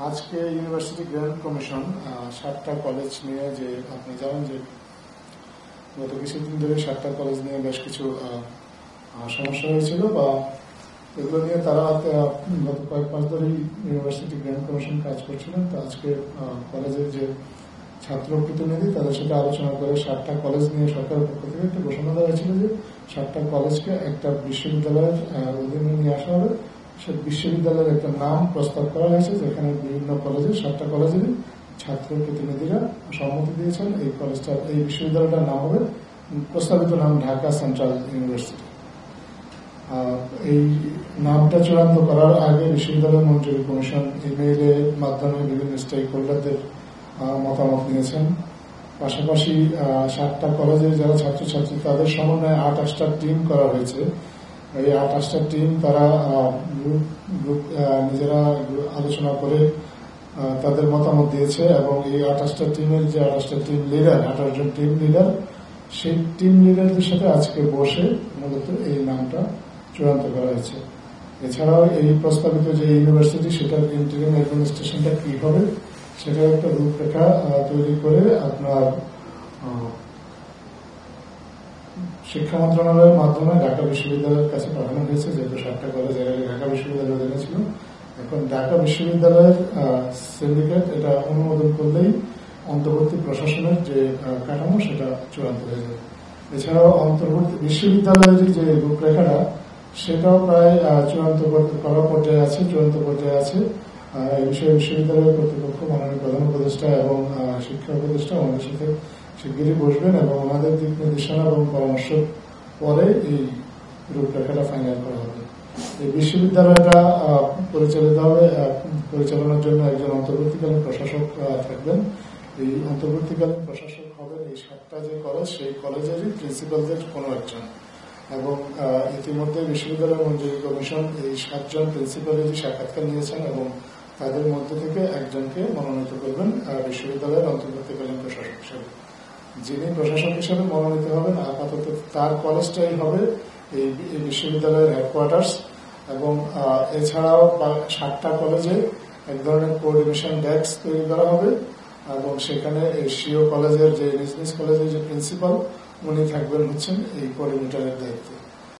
আজকে university grant commission 7টা college নিয়ে, যে আপনি জানেন যে গত কিছুদিন ধরে 7টা কলেজ নিয়ে বেশ কিছু সমস্যা হয়েছিল, বা এগুলো নিয়ে তারা গত কয়েক মাস ধরেই ইউনিভার্সিটি গ্র্যান্ট কমিশন কাজ করছিলেন। তো আজকে কলেজের যে ছাত্র প্রতিনিধি তাদের সাথে আলোচনা করে 7টা কলেজ নিয়ে সরকারের পক্ষ থেকে একটা ঘোষণা দেওয়া হয়েছিল যে 7টা কলেজকে একটা বিশ্ববিদ্যালয়ের অধীনে নিয়ে আসা হবে। সে বিশ্ববিদ্যালয়ের একটা নাম প্রস্তাব করা হয়েছে, যেখানে বিভিন্ন কলেজের 7টা কলেজেরই ছাত্র প্রতিনিধিরা সম্মতি দিয়েছেন। এই বিশ্ববিদ্যালয়টার নাম হবে, প্রস্তাবিত নাম ঢাকা সেন্ট্রাল ইউনিভার্সিটি। এই নামটা চূড়ান্ত করার আগে বিশ্ববিদ্যালয় মঞ্জুরি কমিশন ইমেইলের মাধ্যমে বিভিন্ন স্টেক হোল্ডারদের মতামত নিয়েছেন। পাশাপাশি 7টা কলেজের যারা ছাত্রছাত্রী তাদের সমন্বয়ে 28টা টিম করা হয়েছে। এই 28টা টিম তারা নিজেরা আলোচনা করে তাদের মতামত দিয়েছে, এবং এই 28টা টিমের যে 28টা টিম লিডার, 28 জন টিম লিডার, সেই টিম লিডারদের সাথে আজকে বসে মূলত এই নামটা চূড়ান্ত করা হয়েছে। এছাড়াও এই প্রস্তাবিত যে ইউনিভার্সিটি, সেটার ইন্টারিম অ্যাডমিনিস্ট্রেশনটা কি হবে সেটার একটা রূপরেখা তৈরি করে আপনার শিক্ষা মন্ত্রণালয়ের মাধ্যমে ঢাকা বিশ্ববিদ্যালয়ের কাছে পাঠানো হয়েছে। যেহেতু 7টা কলেজ ঢাকা বিশ্ববিদ্যালয় জেনেছিল, এখন ঢাকা বিশ্ববিদ্যালয়ের সিন্ডিকেট এটা অনুমোদন করলেই অন্তর্বর্তী প্রশাসনের যে কাঠামো সেটা চূড়ান্ত হয়ে যাবে। এছাড়াও অন্তর্বর্তী বিশ্ববিদ্যালয়ের যে রূপরেখাটা সেটাও প্রায় চূড়ান্ত পর্যায়ে আছে। এই বিষয়ে বিশ্ববিদ্যালয় কর্তৃপক্ষ, মাননীয় প্রধান উপদেষ্টা এবং শিক্ষা উপদেষ্টা আমাদের সাথে শিগগিরই বসবেন, এবং ওনাদের দিক নির্দেশনা এবং পরামর্শ পরে এই রূপরেখাটা ফাইনাল করা হবে। এই বিশ্ববিদ্যালয়টা পরিচালনার জন্য একজন অন্তর্বর্তীকালীন প্রশাসক থাকবেন। এই অন্তর্বর্তীকালীন প্রশাসক হবেন এই 7টা যে কলেজ, সেই কলেজেরই প্রিন্সিপালদের কোনো একজন, এবং ইতিমধ্যে বিশ্ববিদ্যালয় মঞ্জুরি কমিশন এই 7 জন প্রিন্সিপালেরই সাক্ষাৎকার নিয়েছেন, এবং তাদের মধ্যে থেকে একজনকে মনোনীত করবেন বিশ্ববিদ্যালয়ের অন্তর্বর্তীকালীন প্রশাসক হিসেবে। যিনি প্রশাসক হিসেবে মনোনীত হবেন, আপাতত তার কলেজটাই হবে এই বিশ্ববিদ্যালয়ের হেডকোয়ার্টার্স, এবং এছাড়াও 7টা কলেজে এক ধরনের কোঅর্ডিনেশন ডেস্ক তৈরি করা হবে, এবং সেখানে এশীয় কলেজের যে নিজ নিজ কলেজের যে প্রিন্সিপাল উনি থাকবেন হচ্ছেন এই কোঅর্ডিনেটরের দায়িত্বে।